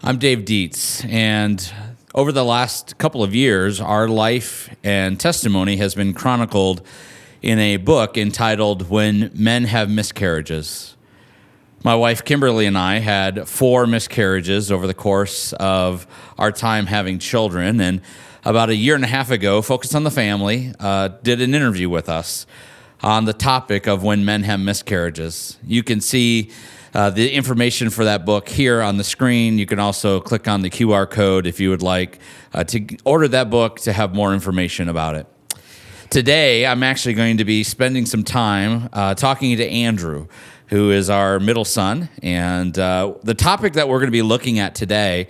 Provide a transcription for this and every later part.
I'm Dave Deets, and over the last couple of years, our life and testimony has been chronicled in a book entitled When Men Have Miscarriages. My wife Kimberly and I had 4 miscarriages over the course of our time having children, and about a year and a half ago, Focus on the Family did an interview with us on the topic of when men have miscarriages. You can see the information for that book here on the screen. You can also click on the QR code if you would like to order that book to have more information about it. Today, I'm actually going to be spending some time talking to Andrew, who is our middle son. And the topic that we're going to be looking at today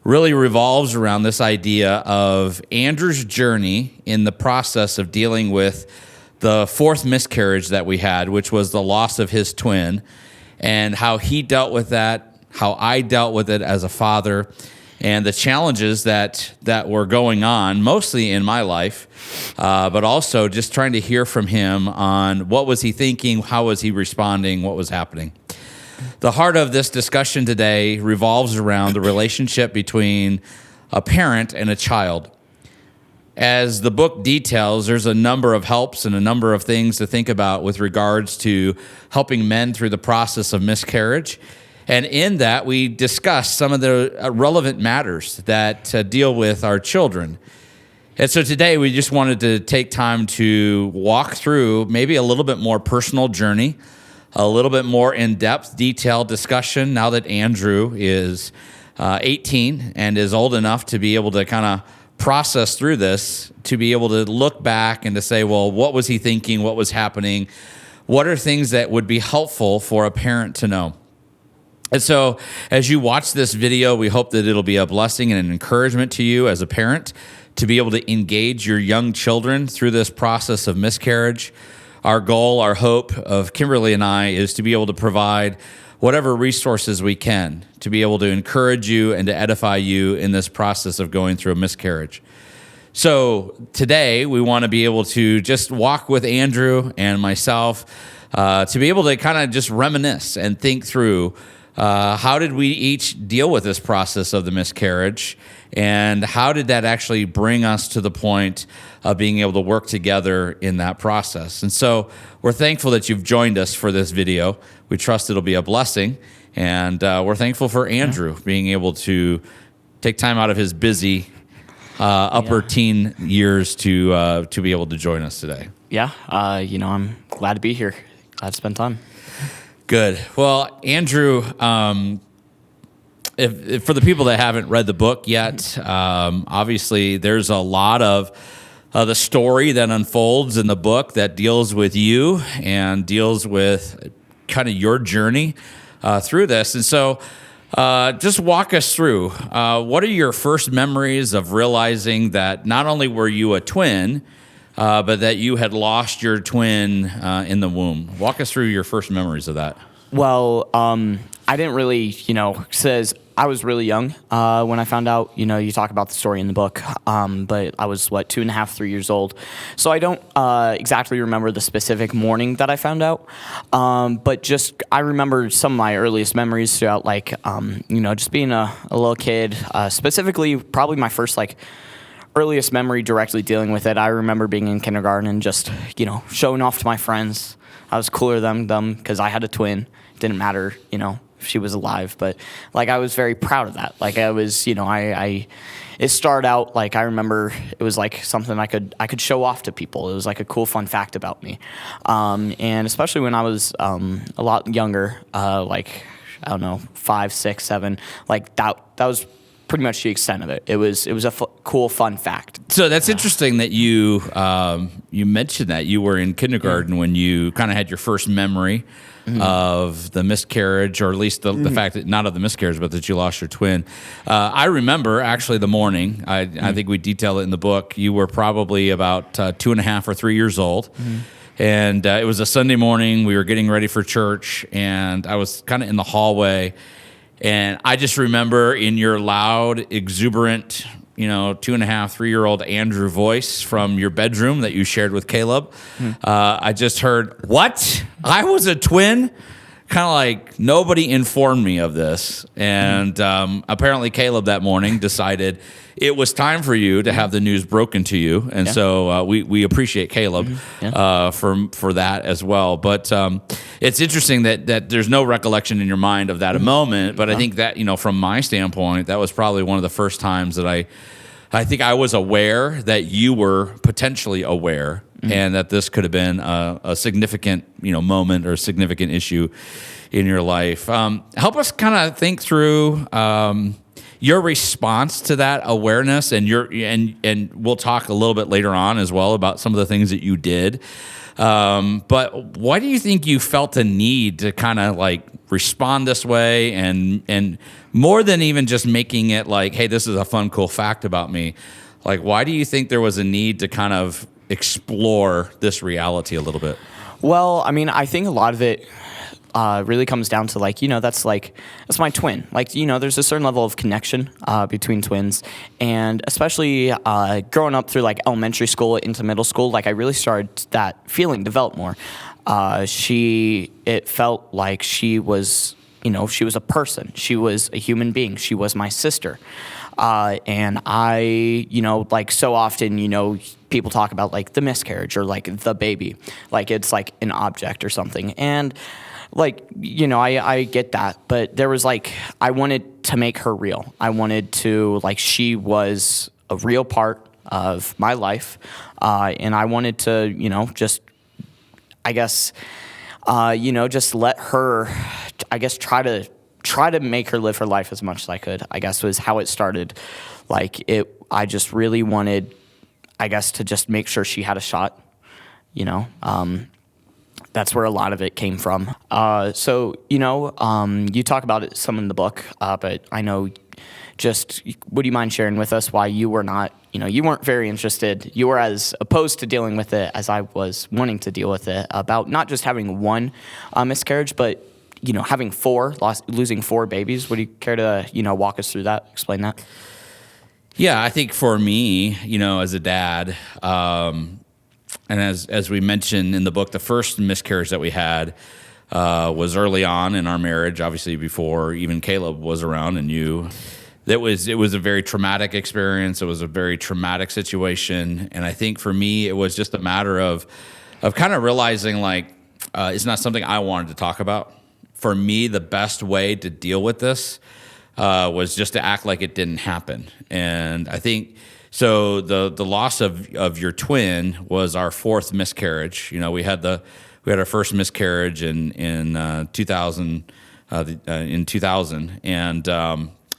really revolves around this idea of Andrew's journey in the process of dealing with the 4th miscarriage that we had, which was the loss of his twin, and how he dealt with that, how I dealt with it as a father, and the challenges that were going on, mostly in my life, but also just trying to hear from him on what was he thinking, how was he responding, what was happening. The heart of this discussion today revolves around the relationship between a parent and a child. As the book details, there's a number of helps and a number of things to think about with regards to helping men through the process of miscarriage. And in that, we discuss some of the relevant matters that deal with our children. And so today, we just wanted to take time to walk through maybe a little bit more personal journey, a little bit more in-depth, detailed discussion now that Andrew is 18 and is old enough to be able to kind of process through this, to be able to look back and to say, well, what was he thinking? What was happening? What are things that would be helpful for a parent to know? And so as you watch this video, we hope that it'll be a blessing and an encouragement to you as a parent to be able to engage your young children through this process of miscarriage. Our goal, our hope of Kimberly and I is to be able to provide whatever resources we can to be able to encourage you and to edify you in this process of going through a miscarriage. So today we want to be able to just walk with Andrew and myself to be able to kind of just reminisce and think through how did we each deal with this process of the miscarriage, and how did that actually bring us to the point of being able to work together in that process. And so we're thankful that you've joined us for this video. We trust it'll be a blessing, and we're thankful for Andrew being able to take time out of his busy upper teen years to be able to join us today. Yeah, I'm glad to be here. Glad to spend time. Good. Well, Andrew, if for the people that haven't read the book yet, obviously there's a lot of the story that unfolds in the book that deals with you and deals with kind of your journey through this. And so just walk us through, what are your first memories of realizing that not only were you a twin, but that you had lost your twin in the womb? Walk us through your first memories of that. Well, I didn't really, says I was really young when I found out, you talk about the story in the book, but I was, 2.5, 3 years old. So I don't exactly remember the specific morning that I found out, but just I remember some of my earliest memories throughout, just being a little kid, specifically probably my first, earliest memory directly dealing with it. I remember being in kindergarten and just, showing off to my friends. I was cooler than them because I had a twin. It didn't matter, if she was alive, but I was very proud of that. I was, it started out I remember it was something I could show off to people. It was a cool fun fact about me. And especially when I was a lot younger, I don't know, 5, 6, 7, that was pretty much the extent of it. It was a cool, fun fact. So that's interesting that you mentioned that you were in kindergarten when you kind of had your first memory of the miscarriage, or at least the fact that not of the miscarriage, but that you lost your twin. I remember actually the morning. I think we detail it in the book. You were probably about 2.5 or 3 years old. And it was a Sunday morning. We were getting ready for church, and I was kind of in the hallway. And I just remember in your loud, exuberant, 2.5, 3-year-old Andrew voice from your bedroom that you shared with Caleb, I just heard, "What? I was a twin?" kind of like nobody informed me of this. And apparently Caleb that morning decided it was time for you to have the news broken to you. And so we appreciate Caleb for that as well. But it's interesting that there's no recollection in your mind of that moment. But I think that, from my standpoint, that was probably one of the first times that I think I was aware that you were potentially aware and that this could have been a significant, moment or significant issue in your life. Help us kind of think through your response to that awareness, and we'll talk a little bit later on as well about some of the things that you did. But why do you think you felt a need to kind of like respond this way, and more than even just making it like, hey, this is a fun, cool fact about me? Like, why do you think there was a need to kind of explore this reality a little bit? Well, I mean, I think a lot of it really comes down to that's my twin. There's a certain level of connection between twins, and especially growing up through elementary school into middle school, I really started that feeling develop more. It felt like she was, she was a person. She was a human being. She was my sister. And I, so often, people talk about the miscarriage or the baby, it's an object or something. And I get that, but there was I wanted to make her real. I wanted to, she was a real part of my life. And I wanted to, just, I guess, just let her, I guess, try to make her live her life as much as I could, I guess, was how it started. I just really wanted, I guess, to just make sure she had a shot, that's where a lot of it came from. So, you talk about it some in the book, but I know, just, would you mind sharing with us why you were not, you weren't very interested, you were as opposed to dealing with it as I was wanting to deal with it, about not just having one miscarriage, but having losing 4 babies. Would you care to, walk us through that, explain that? Yeah, I think for me, as a dad, and as we mentioned in the book, the first miscarriage that we had was early on in our marriage, obviously before even Caleb was around and you. It was a very traumatic experience. It was a very traumatic situation. And I think for me, it was just a matter of kind of realizing it's not something I wanted to talk about. For me, the best way to deal with this was just to act like it didn't happen. And I think so. The loss of your twin was our 4th miscarriage. We had our first miscarriage in 2000,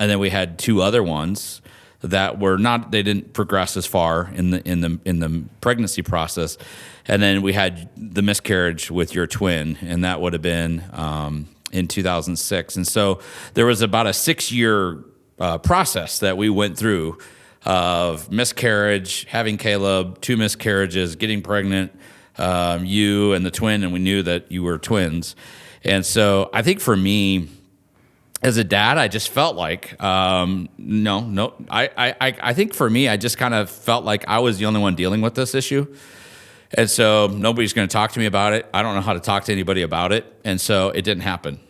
and then we had 2 other ones that were not. They didn't progress as far in the pregnancy process. And then we had the miscarriage with your twin, and that would have been in 2006. And so there was about a 6-year process that we went through of miscarriage, having Caleb, 2 miscarriages, getting pregnant, you and the twin, and we knew that you were twins. And so I think for me, as a dad, I just felt like, I think for me, I just kind of felt like I was the only one dealing with this issue. And so nobody's going to talk to me about it. I don't know how to talk to anybody about it. And so it didn't happen.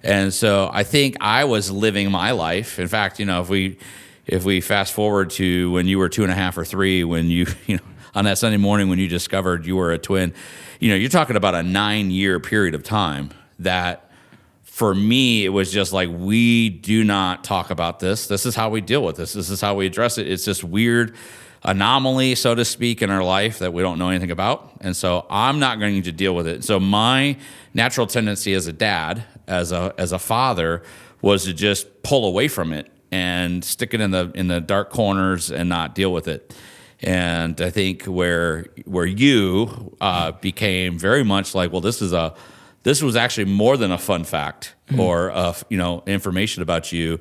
And so I think I was living my life. In fact, if we fast forward to when you were 2.5 or 3, when you on that Sunday morning when you discovered you were a twin, you're talking about a 9-year period of time that for me, it was just like, we do not talk about this. This is how we deal with this. This is how we address it. It's this weird anomaly, so to speak, in our life that we don't know anything about. And so I'm not going to deal with it. So my natural tendency as a dad, as a father, was to just pull away from it and stick it in the dark corners and not deal with it. And I think where you became very much like, well, this was actually more than a fun fact or information about you,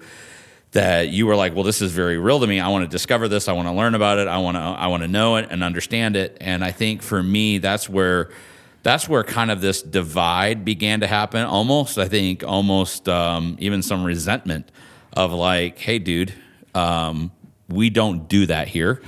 that you were like, well, this is very real to me. I want to discover this. I want to learn about it. I want to know it and understand it. And I think for me, that's where kind of this divide began to happen. Almost even some resentment of like, hey, dude, we don't do that here.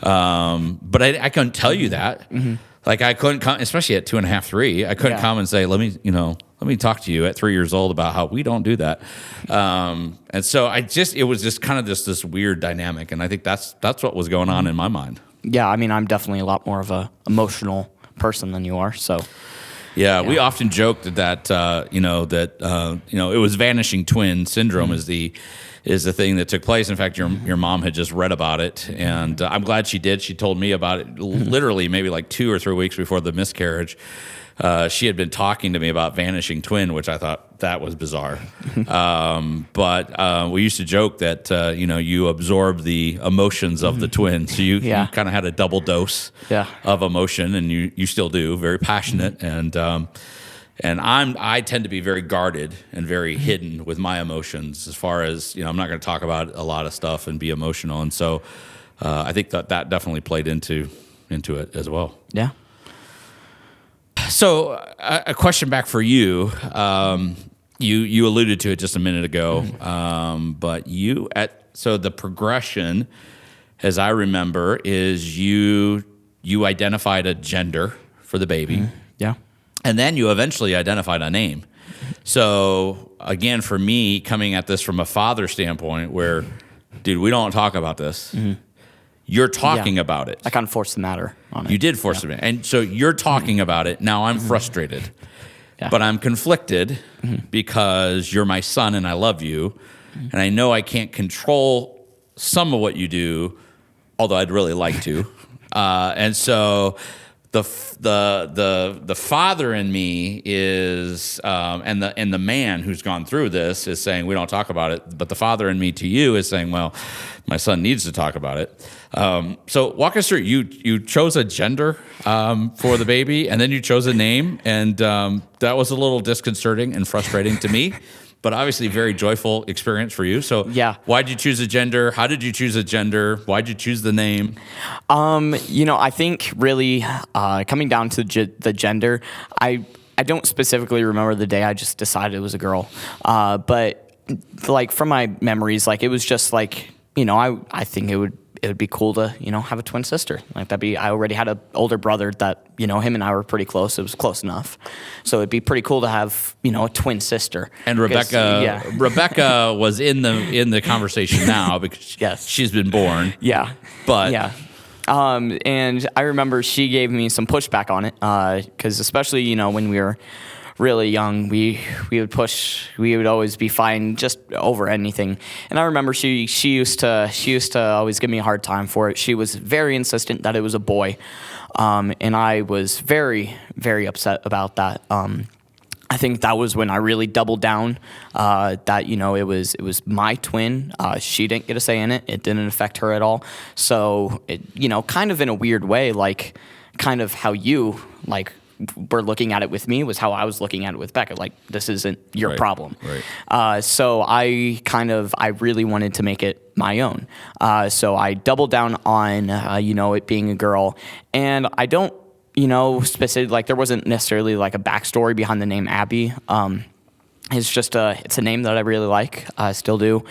But I couldn't tell you that. Mm-hmm. Like I couldn't come, especially at 2.5, 3. I couldn't come and say, let me talk to you at 3 years old about how we don't do that. And so it was just kind of this weird dynamic. And I think that's what was going on in my mind. Yeah. I mean, I'm definitely a lot more of a emotional person than you are. So. Yeah, we often joked that it was vanishing twin syndrome is the thing that took place. In fact, your mom had just read about it, and I'm glad she did. She told me about it literally maybe like 2 or 3 weeks before the miscarriage. She had been talking to me about vanishing twin, which I thought that was bizarre. But we used to joke that you absorb the emotions of the twin, so you kind of had a double dose of emotion, and you still do. Very passionate, and I tend to be very guarded and very hidden with my emotions. As far as I'm not going to talk about a lot of stuff and be emotional, and so I think that definitely played into it as well. Yeah. So a question back for you. You alluded to it just a minute ago, but so the progression, as I remember, is you identified a gender for the baby, yeah, and then you eventually identified a name. So again, for me, coming at this from a father standpoint, where, dude, we don't talk about this. You're talking about it. I kind of forced the matter on it. You did force it. And so you're talking about it. Now I'm frustrated, but I'm conflicted because you're my son and I love you. And I know I can't control some of what you do, although I'd really like to. And so the father in me is, and the man who's gone through this is saying, we don't talk about it. But the father in me to you is saying, well, my son needs to talk about it. So walk us through. You chose a gender for the baby, and then you chose a name, and that was a little disconcerting and frustrating to me, but obviously very joyful experience for you. So why did you choose a gender? How did you choose a gender? Why did you choose the name? I think really coming down to the gender, I don't specifically remember the day I just decided it was a girl, but like from my memories, like it was just like, I think it would be cool to, have a twin sister. Like I already had an older brother that, him and I were pretty close. It was close enough. So it'd be pretty cool to have, a twin sister. And Rebecca was in the conversation now because she's been born. Yeah. But and I remember she gave me some pushback on it. 'Cause especially, when we were really young, we would always be fighting just over anything. And I remember she used to always give me a hard time for it. She was very insistent that it was a boy, and I was very, very upset about that. I think that was when I really doubled down that it was my twin. She didn't get a say in it. It didn't affect her at all. So it, kind of in a weird way, like kind of how you were looking at it with me was how I was looking at it with Becca. Like, this isn't your problem. Right. So I really wanted to make it my own. So I doubled down on, it being a girl. And I don't, specifically, like, there wasn't necessarily like a backstory behind the name Abby. It's just it's a name that I really like. I still do.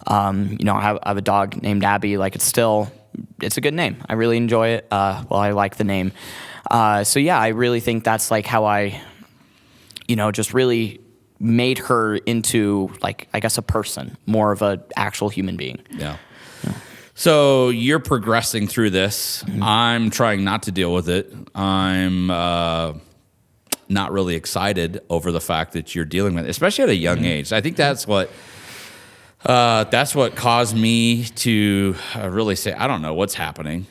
I have a dog named Abby. Like, it's a good name. I really enjoy it. I like the name. I really think that's like how I, just really made her into like, I guess, a person, more of an actual human being. Yeah. So you're progressing through this. I'm trying not to deal with it. I'm not really excited over the fact that you're dealing with it, especially at a young age. I think that's what caused me to really say, I don't know what's happening.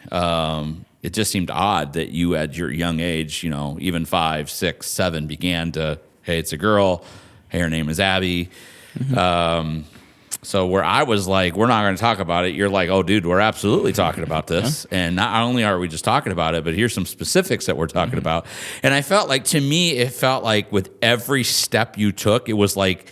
It just seemed odd that you at your young age, even 5, 6, 7, began to, hey, it's a girl. Hey, her name is Abby. So where I was like, we're not going to talk about it, you're like, oh, dude, we're absolutely talking about this. And not only are we just talking about it, but here's some specifics that we're talking about. And I felt like, to me, it felt like with every step you took, it was like,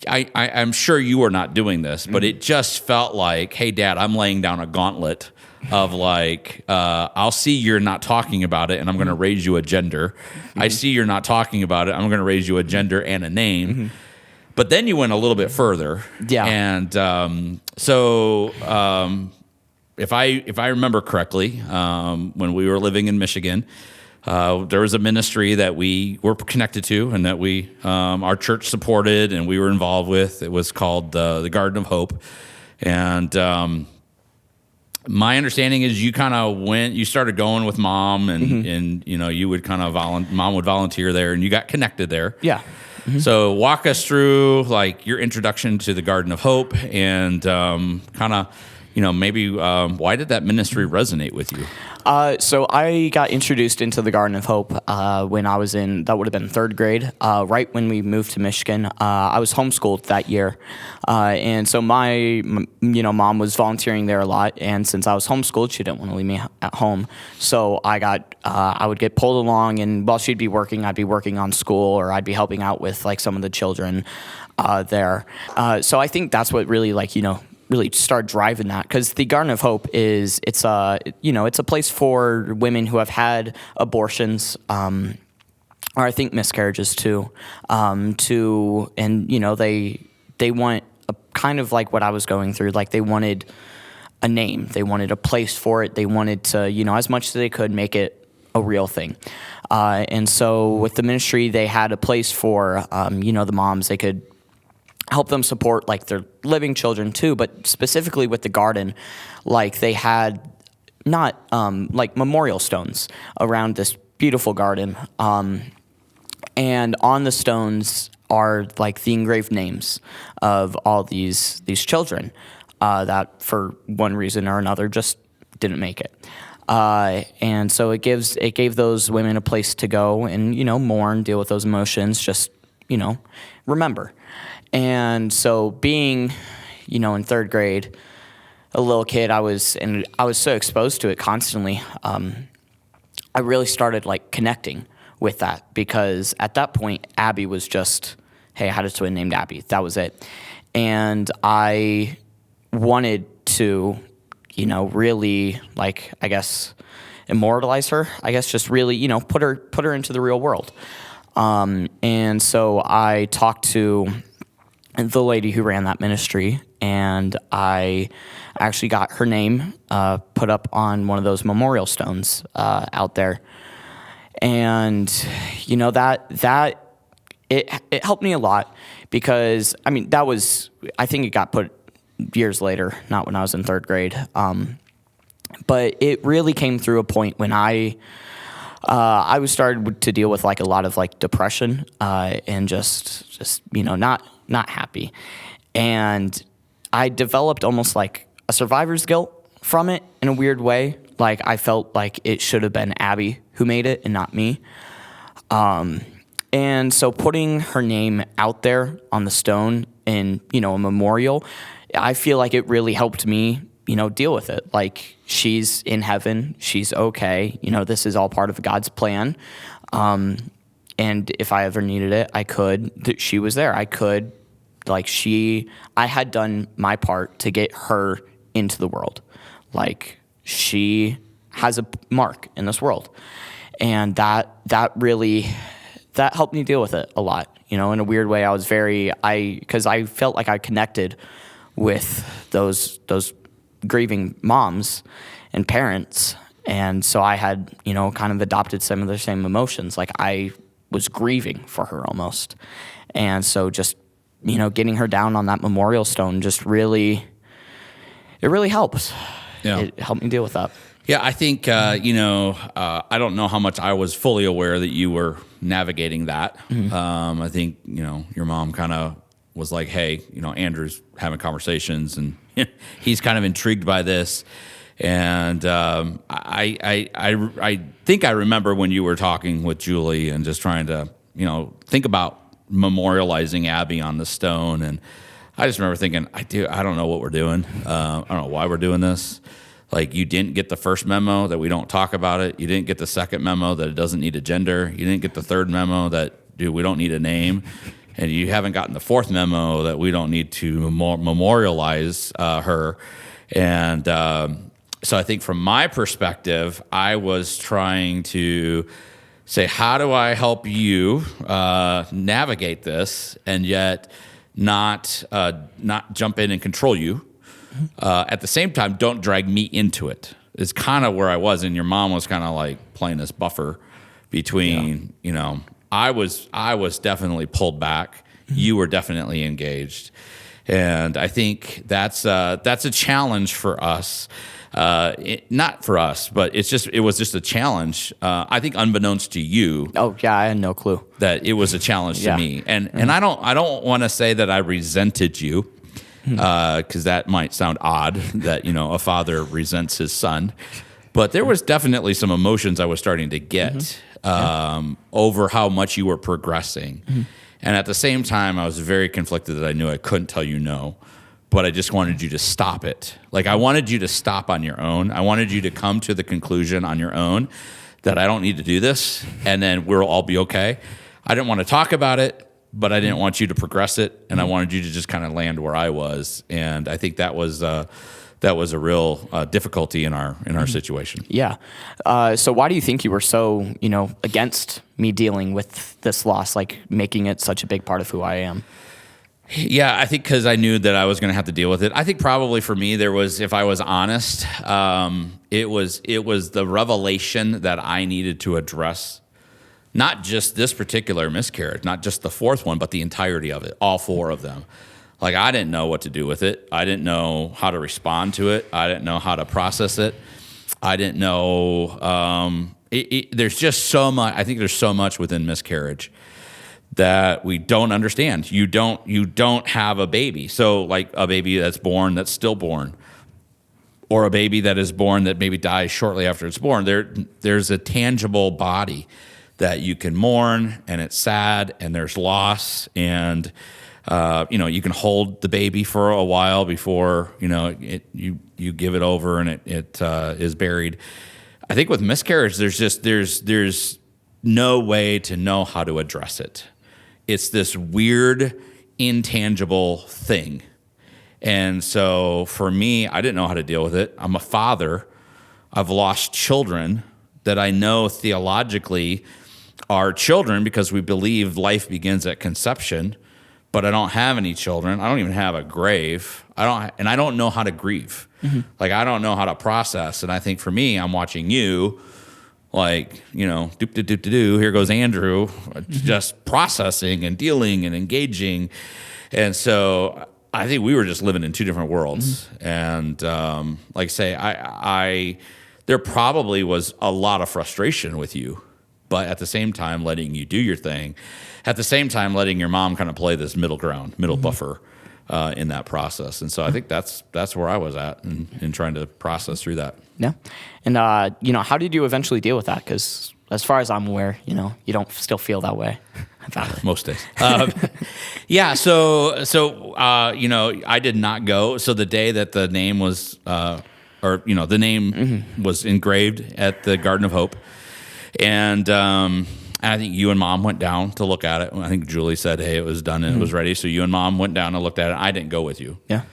I'm sure you were not doing this, but it just felt like, hey, Dad, I'm laying down a gauntlet of like, I'll see you're not talking about it, and I'm going to raise you a gender. I see you're not talking about it. I'm going to raise you a gender and a name. But then you went a little bit further. Yeah. And if I remember correctly, when we were living in Michigan, there was a ministry that we were connected to and that our church supported and we were involved with. It was called the Garden of Hope. And my understanding is you kind of you started going with mom and you would kind of mom would volunteer there and you got connected there. Yeah. So walk us through like your introduction to the Garden of Hope and kind of, maybe why did that ministry resonate with you? So I got introduced into the Garden of Hope when I was that would have been third grade, right when we moved to Michigan. I was homeschooled that year. And so my mom was volunteering there a lot. And since I was homeschooled, she didn't want to leave me at home. So I would get pulled along, and while she'd be working, I'd be working on school, or I'd be helping out with like some of the children there. So I think that's what really really start driving that, because the Garden of Hope it's a place for women who have had abortions, or I think miscarriages too, they want a kind of like what I was going through, like they wanted a name, they wanted a place for it, they wanted to as much as they could make it a real thing, and so with the ministry they had a place for the moms. They could help them support like their living children too, but specifically with the garden, like they had not like memorial stones around this beautiful garden, and on the stones are like the engraved names of all these children that for one reason or another just didn't make it. And so it gave those women a place to go and mourn, deal with those emotions, just remember. And so being, in third grade, a little kid, I was so exposed to it constantly. I really started like connecting with that, because at that point, Abby was just, hey, I had a twin named Abby. That was it. And I wanted to, really like, I guess, immortalize her. I guess just really, put her into the real world. And so I talked to the lady who ran that ministry, and I actually got her name put up on one of those memorial stones out there. And that it helped me a lot, because I think it got put years later, not when I was in third grade. But it really came through a point when I was started to deal with like a lot of like depression and just not happy, and I developed almost like a survivor's guilt from it in a weird way. Like I felt like it should have been Abby who made it and not me. And so putting her name out there on the stone in a memorial, I feel like it really helped me deal with it. Like, she's in heaven, she's okay. This is all part of God's plan. And if I ever needed it, I could. She was there. I could. I had done my part to get her into the world. Like, she has a mark in this world. And that really helped me deal with it a lot. In a weird way, because I felt like I connected with those grieving moms and parents. And so I had, kind of adopted some of the same emotions. Like, I was grieving for her almost. And so just, getting her down on that memorial stone just really helped. Yeah. It helped me deal with that. Yeah, I think, I don't know how much I was fully aware that you were navigating that. Mm-hmm. I think, your mom kind of was like, hey, Andrew's having conversations and he's kind of intrigued by this. And I think I remember when you were talking with Julie and just trying to, think about memorializing Abby on the stone. And I just remember thinking, I don't know what we're doing. I don't know why we're doing this. Like, you didn't get the first memo that we don't talk about it. You didn't get the second memo that it doesn't need a gender. You didn't get the third memo that, we don't need a name. And you haven't gotten the fourth memo that we don't need to memorialize her. And so I think from my perspective, I was trying to say, how do I help you navigate this and yet not jump in and control you? At the same time, don't drag me into it. It's kind of where I was, and your mom was kind of like playing this buffer between, I was definitely pulled back. You were definitely engaged. And I think that's a challenge for us. Not for us, but it was just a challenge. I think unbeknownst to you. Oh yeah, I had no clue That it was a challenge to me. And I don't want to say that I resented you, because that might sound odd that, a father resents his son. But there was definitely some emotions I was starting to get over how much you were progressing. And at the same time, I was very conflicted that I knew I couldn't tell you no, but I just wanted you to stop it. Like, I wanted you to stop on your own. I wanted you to come to the conclusion on your own that I don't need to do this, and then we'll all be okay. I didn't want to talk about it, but I didn't want you to progress it, and I wanted you to just kind of land where I was. And I think that was a real difficulty in our situation. Yeah. So why do you think you were so, against me dealing with this loss, like making it such a big part of who I am? Yeah, I think because I knew that I was going to have to deal with it. I think probably for me, there was, if I was honest, it was the revelation that I needed to address, not just this particular miscarriage, not just the fourth one, but the entirety of it, all four of them. Like, I didn't know what to do with it. I didn't know how to respond to it. I didn't know how to process it. I didn't know. There's just so much. I think there's so much within miscarriage that we don't understand. You don't have a baby. So, like, a baby that's born, that's stillborn, or a baby that is born that maybe dies shortly after it's born. There's a tangible body that you can mourn, and it's sad, and there's loss, and you can hold the baby for a while before you give it over and it is buried. I think with miscarriage, there's no way to know how to address it. It's this weird, intangible thing. And so for me, I didn't know how to deal with it. I'm a father. I've lost children that I know theologically are children because we believe life begins at conception. But I don't have any children. I don't even have a grave. I don't know how to grieve. Like, I don't know how to process. And I think for me, I'm watching you, like, doop, doop, doop, doop, here goes Andrew, just processing and dealing and engaging. And so I think we were just living in two different worlds. And like I say, there probably was a lot of frustration with you, but at the same time, letting you do your thing. At the same time, letting your mom kind of play this middle buffer in that process. And so I think that's where I was at in trying to process through that. Yeah. And, how did you eventually deal with that? Because as far as I'm aware, you don't still feel that way about it. Most days. Yeah. So I did not go. So the day that the name was, the name was engraved at the Garden of Hope. And I think you and Mom went down to look at it. I think Julie said, "Hey, it was done and it was ready." So you and Mom went down and looked at it. I didn't go with you. Yeah,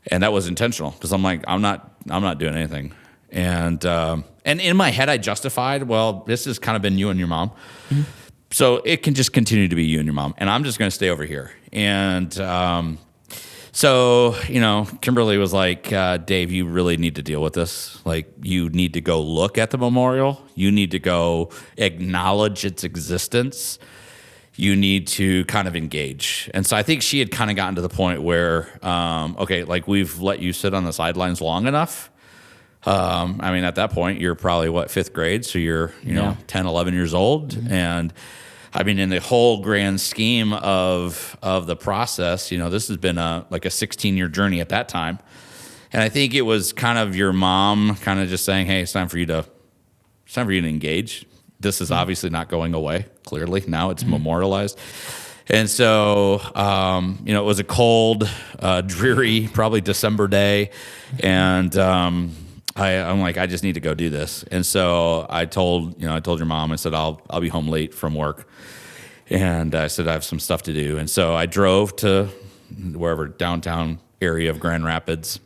and that was intentional because I'm like, I'm not doing anything. And in my head, I justified, well, this has kind of been you and your mom, so it can just continue to be you and your mom, and I'm just going to stay over here. And so, Kimberly was like, Dave, you really need to deal with this. Like, you need to go look at the memorial. You need to go acknowledge its existence. You need to kind of engage. And so I think she had kind of gotten to the point where, okay, like, we've let you sit on the sidelines long enough. At that point, you're probably, fifth grade? So you're, 10, 11 years old. And in the whole grand scheme of the process, this has been a 16-year journey at that time. And I think it was kind of your mom kind of just saying, hey, it's time for you to engage. This is obviously not going away, clearly. Now it's memorialized. And so, it was a cold, dreary, probably December day. And I'm like, I just need to go do this. And so I told your mom, I said, I'll be home late from work. And I said, I have some stuff to do. And so I drove to wherever, downtown area of Grand Rapids,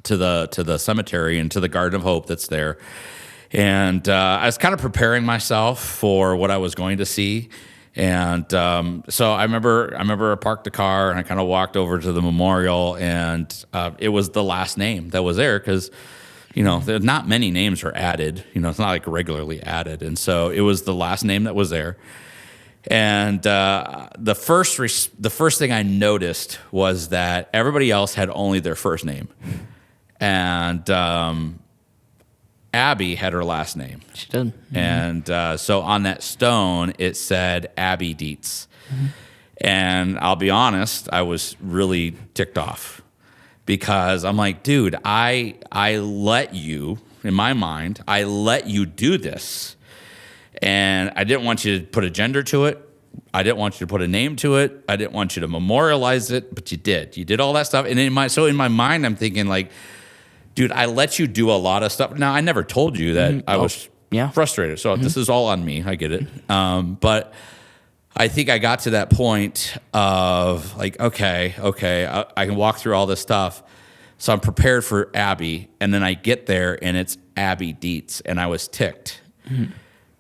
to the cemetery and to the Garden of Hope that's there. And I was kind of preparing myself for what I was going to see. And so I remember I parked the car and I kind of walked over to the memorial, and it was the last name that was there because There not many names are added. It's not like regularly added, and so it was the last name that was there. And the first thing I noticed was that everybody else had only their first name, and Abby had her last name. She did. And so on that stone, it said Abby Deets. And I'll be honest, I was really ticked off because I'm like, dude, I let you, in my mind, I let you do this. And I didn't want you to put a gender to it. I didn't want you to put a name to it. I didn't want you to memorialize it, but you did. You did all that stuff. And in my mind, I'm thinking like, dude, I let you do a lot of stuff. Now, I never told you that I was frustrated. So this is all on me. I get it. But I think I got to that point of like, okay, I can walk through all this stuff. So I'm prepared for Abby. And then I get there and it's Abby Deets. And I was ticked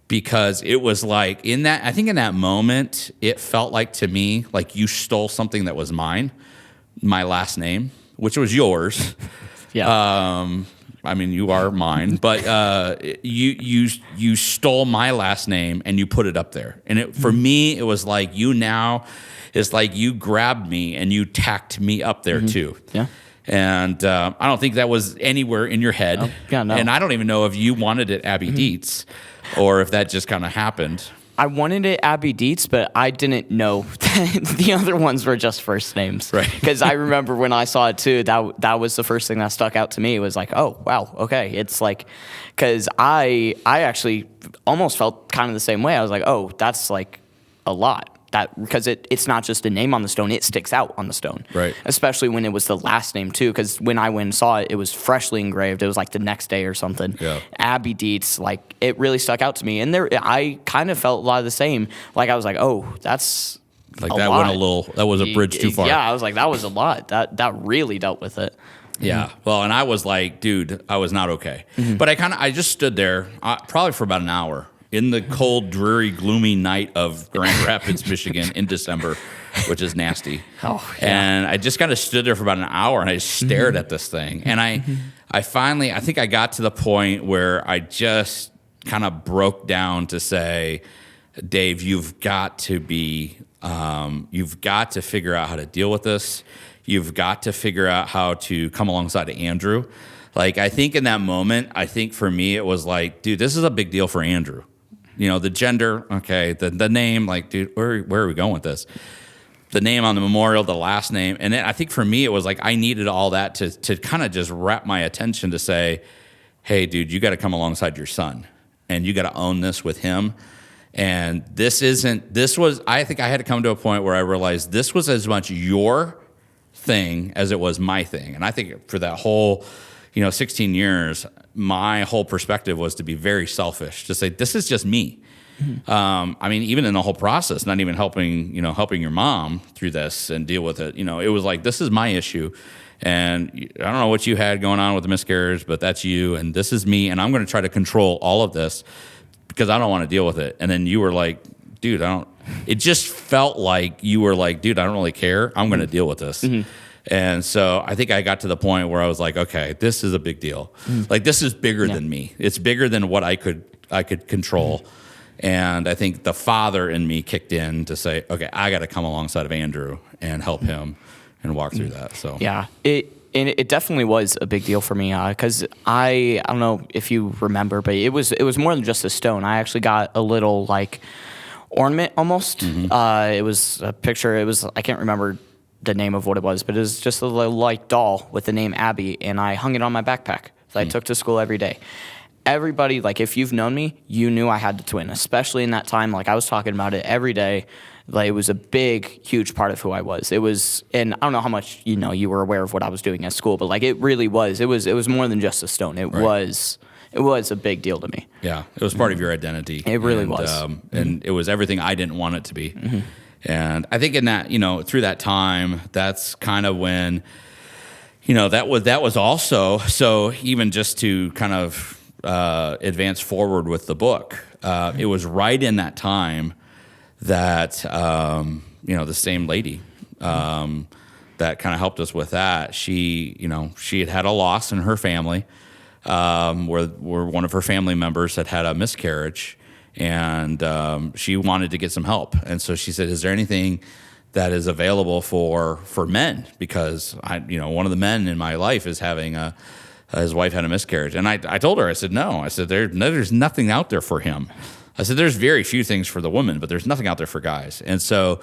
because it was like I think in that moment, it felt like to me, like you stole something that was mine, my last name, which was yours. Yeah. I mean, you are mine, but you stole my last name and you put it up there. And for me, it was like it's like you grabbed me and you tacked me up there too. Yeah. And I don't think that was anywhere in your head. Oh, yeah, no. And I don't even know if you wanted it Abby Deets or if that just kind of happened. I wanted it Abby Deets, but I didn't know the other ones were just first names. Right. Because I remember when I saw it too, that was the first thing that stuck out to me. It was like, oh, wow, okay. It's like, because I actually almost felt kind of the same way. I was like, oh, that's like a lot. Because it's not just a name on the stone, it sticks out on the stone. Right. Especially when it was the last name too, because when I went and saw it, it was freshly engraved. It was like the next day or something. Yeah. Abby Deets, like it really stuck out to me. And I kind of felt a lot of the same. Like I was like, oh, that's like a that lot. that was a bridge too far. Yeah, I was like, that was a lot. That really dealt with it. Yeah. Well, and I was like, dude, I was not okay. But I just stood there probably for about an hour in the cold, dreary, gloomy night of Grand Rapids, Michigan in December, which is nasty. Oh, yeah. And I just kind of stood there for about an hour and I just stared at this thing. And I finally, I think I got to the point where I just kind of broke down to say, Dave, you've got to figure out how to deal with this. You've got to figure out how to come alongside of Andrew. Like, I think in that moment, I think for me, it was like, dude, this is a big deal for Andrew. The gender, okay, the name, like, dude, where are we going with this? The name on the memorial, the last name. And then I think for me, it was like I needed all that to kind of just wrap my attention to say, hey, dude, you got to come alongside your son. And you got to own this with him. And I think I had to come to a point where I realized this was as much your thing as it was my thing. And I think for that whole 16 years, my whole perspective was to be very selfish, to say, this is just me. I mean, even in the whole process, not even helping your mom through this and deal with it, it was like, this is my issue. And I don't know what you had going on with the miscarriage, but that's you. And this is me. And I'm going to try to control all of this because I don't want to deal with it. And then you were like, dude, it just felt like you were like, dude, I don't really care. I'm going to deal with this. And so I think I got to the point where I was like, okay, this is a big deal. Like, this is bigger than me. It's bigger than what I could control. And I think the father in me kicked in to say, okay, I got to come alongside of Andrew and help him and walk through that. So yeah, it definitely was a big deal for me because I don't know if you remember, but it was more than just a stone. I actually got a little like ornament almost. It was a picture. I can't remember the name of what it was, but it was just a little like doll with the name Abby, and I hung it on my backpack that I took to school every day. Everybody, like, if you've known me, you knew I had the twin, especially in that time. Like, I was talking about it every day. Like, it was a big, huge part of who I was. It was, and I don't know how much you were aware of what I was doing at school, but like, it really was. It was more than just a stone. It was a big deal to me. Yeah, it was part of your identity. It really was, and it was everything I didn't want it to be. And I think in that, through that time, that's kind of when, that was also, so even just to kind of advance forward with the book, it was right in that time that, the same lady that kind of helped us with that, she had a loss in her family. where one of her family members had a miscarriage, and she wanted to get some help. And so she said, "Is there anything that is available for men? Because one of the men in my life is having his wife had a miscarriage." And I told her, I said, "No," I said, there's nothing out there for him. I said, "There's very few things for the women, but there's nothing out there for guys." And so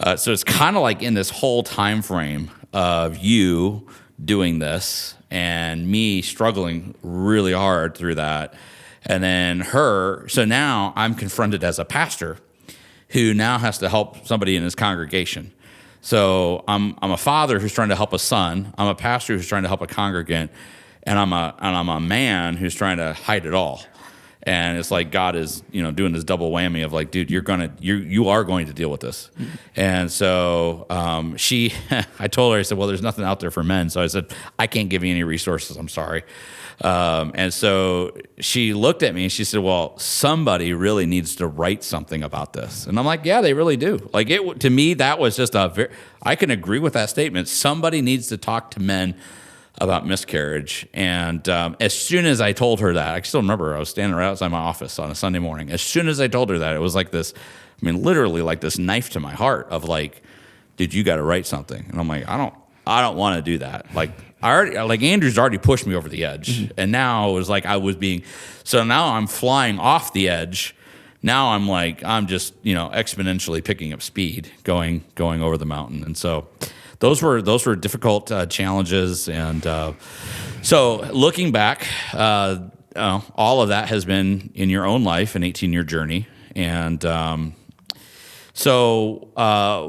it's kind of like in this whole time frame of you doing this and me struggling really hard through that. And then so now I'm confronted as a pastor who now has to help somebody in his congregation. So I'm a father who's trying to help a son. I'm a pastor who's trying to help a congregant, and I'm a man who's trying to hide it all. And it's like God is, doing this double whammy of like, dude, you are going to deal with this. Mm-hmm. And so I told her, I said, "Well, there's nothing out there for men." So I said, "I can't give you any resources. I'm sorry." And so she looked at me and she said, "Well, somebody really needs to write something about this." And I'm like, "Yeah, they really do." Like to me, that was just I can agree with that statement. Somebody needs to talk to men about miscarriage. And as soon as I told her that, I still remember I was standing right outside my office on a Sunday morning. As soon as I told her that, it was like this, literally like this knife to my heart of like, dude, you got to write something. And I'm like, I don't want to do that. Like Andrew's already pushed me over the edge. Mm-hmm. And now it was like so now I'm flying off the edge. Now I'm just, exponentially picking up speed going over the mountain. And so those were difficult challenges, and so looking back, all of that has been in your own life, an 18-year journey. And so,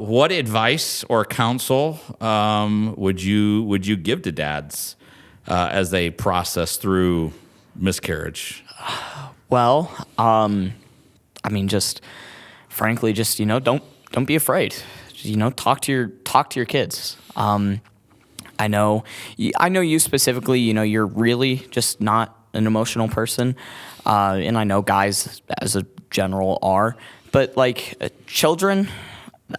what advice or counsel would you give to dads as they process through miscarriage? Well, just frankly, don't be afraid. Talk to your kids. I know you specifically. You're really just not an emotional person, and I know guys as a general are. But children,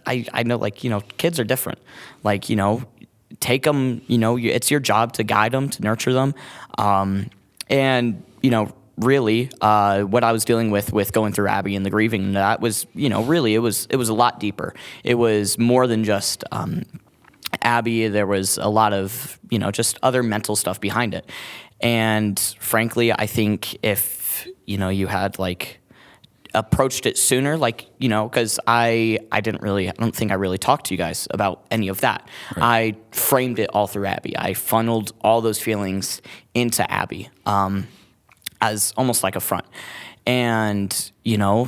I know kids are different. Take them. It's your job to guide them, to nurture them, and really, what I was dealing with going through Abby and the grieving, that was, really, it was a lot deeper. It was more than just Abby. There was a lot of, just other mental stuff behind it. And frankly, I think if, you had approached it sooner, because I don't think I really talked to you guys about any of that. Right. I framed it all through Abby. I funneled all those feelings into Abby. As almost like a front. And,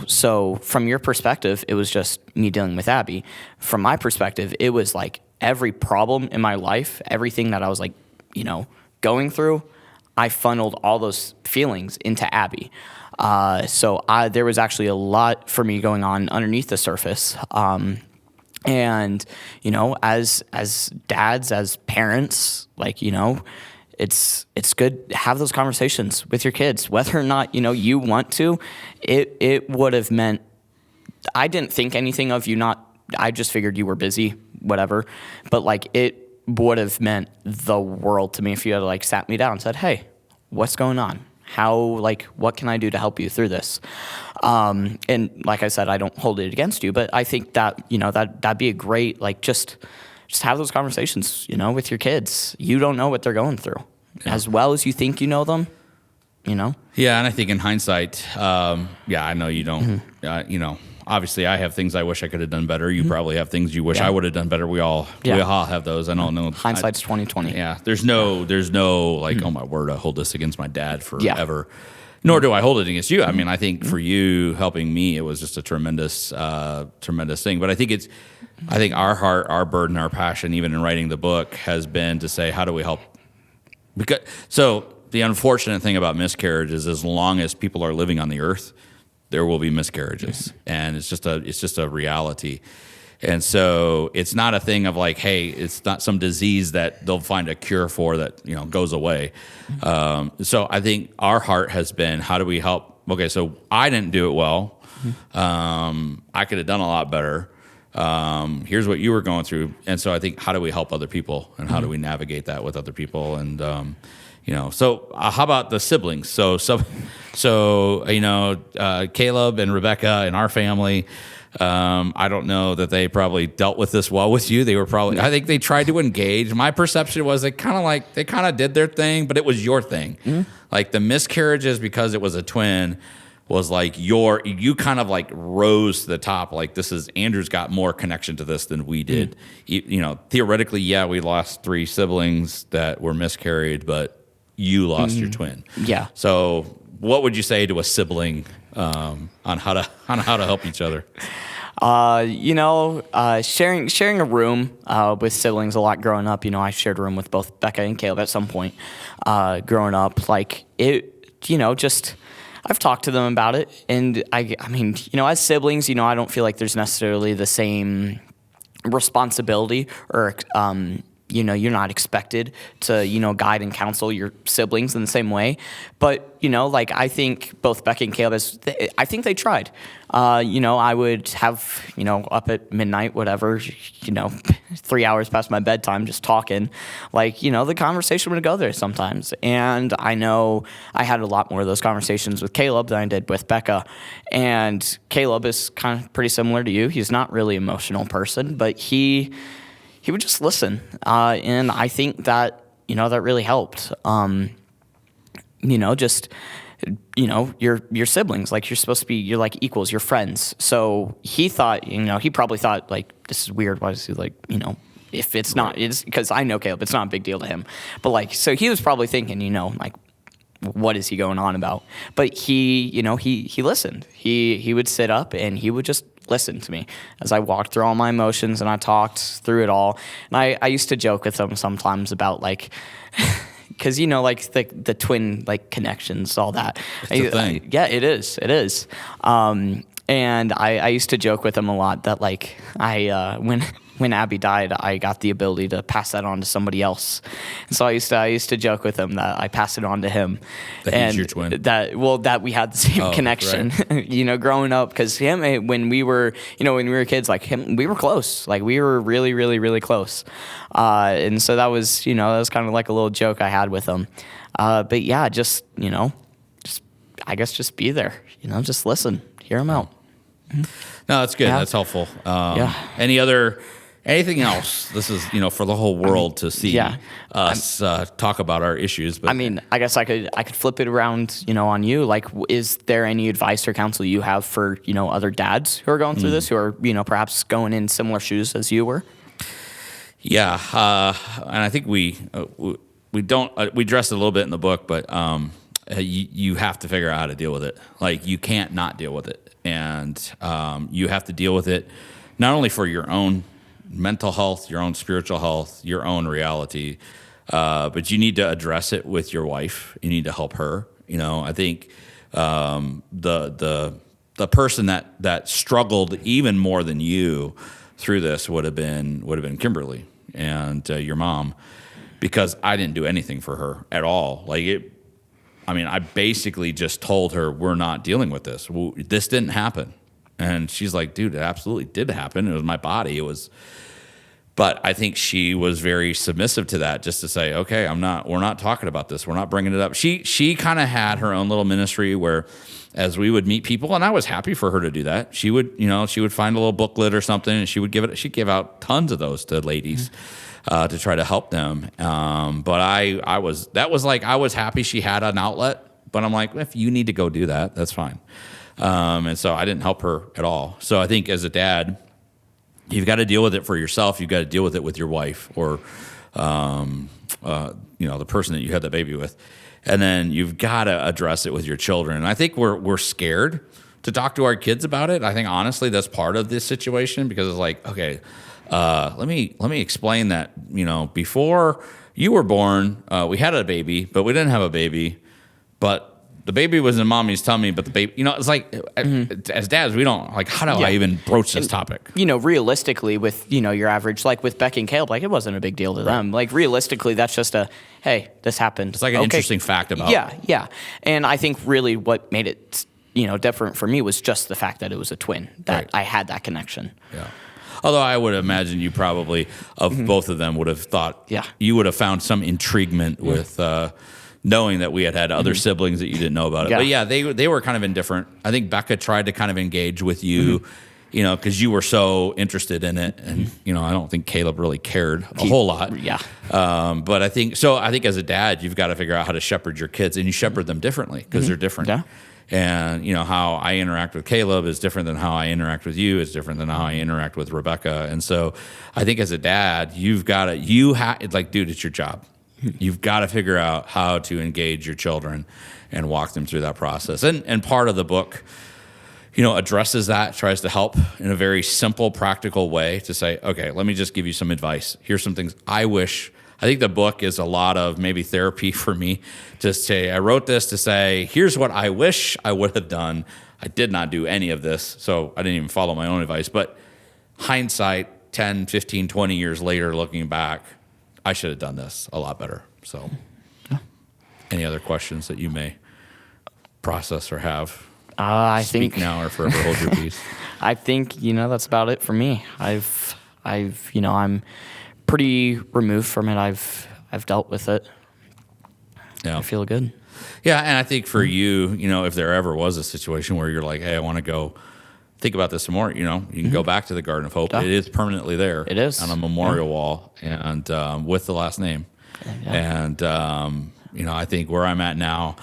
so from your perspective, it was just me dealing with Abby. From my perspective, it was like every problem in my life, everything that I was going through, I funneled all those feelings into Abby. So there was actually a lot for me going on underneath the surface. And, as dads, as parents, it's good to have those conversations with your kids, whether or not, you want to. It would have meant, I didn't think anything of you I just figured you were busy, whatever. But it would have meant the world to me if you had sat me down and said, "Hey, what's going on? How, what can I do to help you through this?" And like I said, I don't hold it against you, but I think that, that'd be a great, just have those conversations, with your kids. You don't know what they're going through as well as you think you know them, Yeah, and I think in hindsight, I know you don't, Mm-hmm. Obviously I have things I wish I could have done better. You probably have things you wish I would have done better. We all have those. I don't know. Hindsight's 20/20. Yeah. There's no oh my word, I hold this against my dad forever. Yeah. Nor do I hold it against you. I mean, I think for you helping me, it was just a tremendous thing. But I think our heart, our burden, our passion, even in writing the book, has been to say, how do we help? So the unfortunate thing about miscarriage is, as long as people are living on the earth, there will be miscarriages, and it's just a reality. And so it's not a thing of hey, it's not some disease that they'll find a cure for that goes away. So I think our heart has been, how do we help? Okay, so I didn't do it well. I could have done a lot better. Here's what you were going through. And so I think, how do we help other people, and how do we navigate that with other people? And So how about the siblings? So Caleb and Rebecca in our family. I don't know that they probably dealt with this well with you. They were probably, I think they tried to engage. My perception was they kind of did their thing, but it was your thing. Mm-hmm. Like the miscarriages, because it was a twin, was like you kind of like rose to the top. Like Andrew's got more connection to this than we did. Theoretically, yeah, we lost 3 siblings that were miscarried, but you lost your twin. Yeah. So what would you say to a sibling on how to help each other? Sharing a room with siblings a lot growing up. I shared a room with both Becca and Caleb at some point growing up. Like it, just I've talked to them about it, and I mean, as siblings, I don't feel like there's necessarily the same responsibility or you're not expected to, guide and counsel your siblings in the same way. But, I think both Becca and Caleb, I think they tried. I would have, up at midnight, whatever, 3 hours past my bedtime, just talking. The conversation would go there sometimes. And I know I had a lot more of those conversations with Caleb than I did with Becca. And Caleb is kind of pretty similar to you. He's not really an emotional person, but he would just listen. And I think that, that really helped. Your siblings, like you're supposed to be, you're like equals, you're friends. So he thought, he probably thought like, this is weird. Why is he like, if it's not, it's because I know Caleb, it's not a big deal to him. But so he was probably thinking, what is he going on about? But he listened. He would sit up and he would just listen to me as I walked through all my emotions and I talked through it all. And I used to joke with him sometimes about because the twin connections, all that. It's a thing. Yeah, it is. It is. And I used to joke with him a lot that when Abby died, I got the ability to pass that on to somebody else. And so I used to joke with him that I passed it on to him. He's your twin. That we had the same connection, right. Growing up, because him, when we were kids, we were close. We were really, really, really close. And so that was kind of like a little joke I had with him. But yeah, just I guess just be there, just listen, hear him out. No, that's good. Yeah. That's helpful. Anything else? This is, for the whole world to see us talk about our issues. But I guess I could flip it around, on you. Is there any advice or counsel you have for, other dads who are going through this, who are, perhaps going in similar shoes as you were? Yeah, and I think we don't we addressed it a little bit in the book, but you have to figure out how to deal with it. You can't not deal with it, and you have to deal with it not only for your own mental health, your own spiritual health, your own reality, but you need to address it with your wife. You need to help her. I think the person that struggled even more than you through this would have been Kimberly and your mom, because I didn't do anything for her at all. I basically just told her, we're not dealing with this. This didn't happen. And she's like, dude, it absolutely did happen. It was my body. But I think she was very submissive to that, just to say, okay, we're not talking about this. We're not bringing it up. She kind of had her own little ministry where, as we would meet people, and I was happy for her to do that. She would find a little booklet or something, and she'd give out tons of those to ladies to try to help them. But I was happy she had an outlet, but I'm like, if you need to go do that, that's fine. And so I didn't help her at all. So I think as a dad, you've got to deal with it for yourself. You've got to deal with it with your wife or, the person that you had the baby with. And then you've got to address it with your children. And I think we're scared to talk to our kids about it. I think honestly that's part of this situation, because it's like, okay, let me explain that, before you were born, we had a baby, but we didn't have a baby. But the baby was in mommy's tummy, but the baby, it's like, as dads, we don't, how do I even broach this topic? Realistically with, your average, with Becky and Caleb, it wasn't a big deal to them. Realistically, that's just hey, this happened. It's like an interesting fact about it. Yeah. And I think really what made it, different for me was just the fact that it was a twin, that I had that connection. Yeah. Although I would imagine you probably, of both of them, would have thought, you would have found some intriguement with, knowing that we had other siblings that you didn't know about it. Yeah. But yeah, they were kind of indifferent. I think Becca tried to kind of engage with you, you know, because you were so interested in it, and you know, I don't think Caleb really cared a whole lot. Yeah. But I think as a dad, you've got to figure out how to shepherd your kids, and you shepherd them differently because they're different. Yeah. And you know, how I interact with Caleb is different than how I interact with you. It's different than how I interact with Rebecca. And so I think as a dad, it's like, dude, it's your job. You've got to figure out how to engage your children and walk them through that process. And part of the book, you know, addresses that, tries to help in a very simple, practical way to say, okay, let me just give you some advice. Here's some things I think the book is a lot of maybe therapy for me to say, I wrote this to say, here's what I wish I would have done. I did not do any of this, so I didn't even follow my own advice. But hindsight, 10, 15, 20 years later, looking back, I should have done this a lot better. So any other questions that you may process or have? I Speak think now or forever hold your peace. I think, you know, that's about it for me. I've you know, I'm pretty removed from it. I've dealt with it. Yeah. I feel good. Yeah, and I think for you, you know, if there ever was a situation where you're like, hey, I want to go think about this some more, you know, you can go back to the Garden of Hope. Yeah. It is permanently there. It is. On a memorial wall, and with the last name. Yeah. And, you know, I think where I'm at now,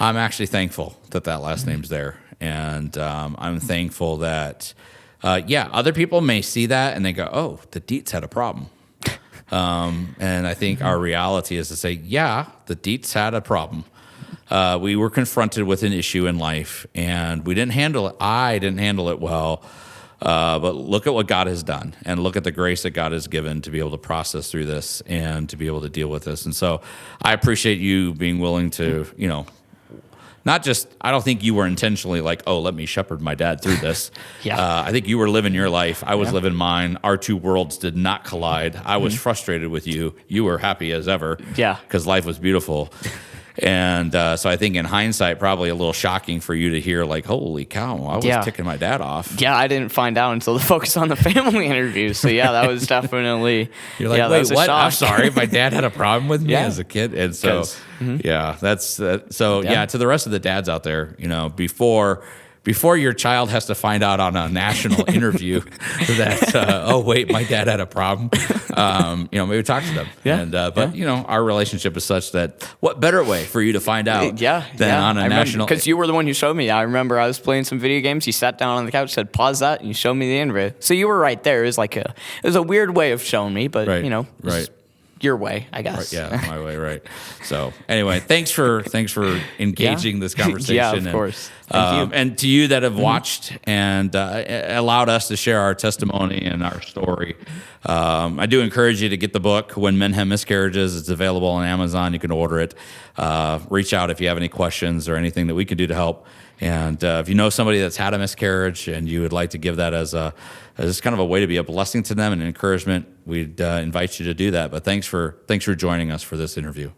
I'm actually thankful that last name's there. And I'm thankful that, other people may see that and they go, oh, the Deets had a problem. And I think our reality is to say, yeah, the Deets had a problem. We were confronted with an issue in life, and we didn't handle it. I didn't handle it well. But look at what God has done, and look at the grace that God has given to be able to process through this and to be able to deal with this. And so I appreciate you being willing to, you know, not just, I don't think you were intentionally like, oh, let me shepherd my dad through this. Yeah. I think you were living your life. I was living mine. Our two worlds did not collide. I was frustrated with you. You were happy as ever. Yeah. Because life was beautiful. And so I think in hindsight, probably a little shocking for you to hear like, holy cow, I was ticking my dad off. Yeah, I didn't find out until the Focus on the Family interview. So yeah, that was definitely. You're like, that wait, was a what? shock. I'm sorry, my dad had a problem with me as a kid, and so that's to the rest of the dads out there, you know, before your child has to find out on a national interview that oh wait, my dad had a problem, you know, maybe talk to them. But you know, our relationship is such that what better way for you to find out than on a national, because you were the one who showed me. I remember I was playing some video games. You sat down on the couch, said pause that, and you showed me the interview. So you were right there. It was a weird way of showing me, but you know, your way, I guess. Right, yeah, my way, right. So anyway, thanks for engaging this conversation. Yeah, of course. Thank you. And to you that have watched and allowed us to share our testimony and our story, I do encourage you to get the book, When Men Have Miscarriages. It's available on Amazon. You can order it. Reach out if you have any questions or anything that we can do to help. And if you know somebody that's had a miscarriage and you would like to give that as kind of a way to be a blessing to them and an encouragement, we'd invite you to do that. But thanks for joining us for this interview.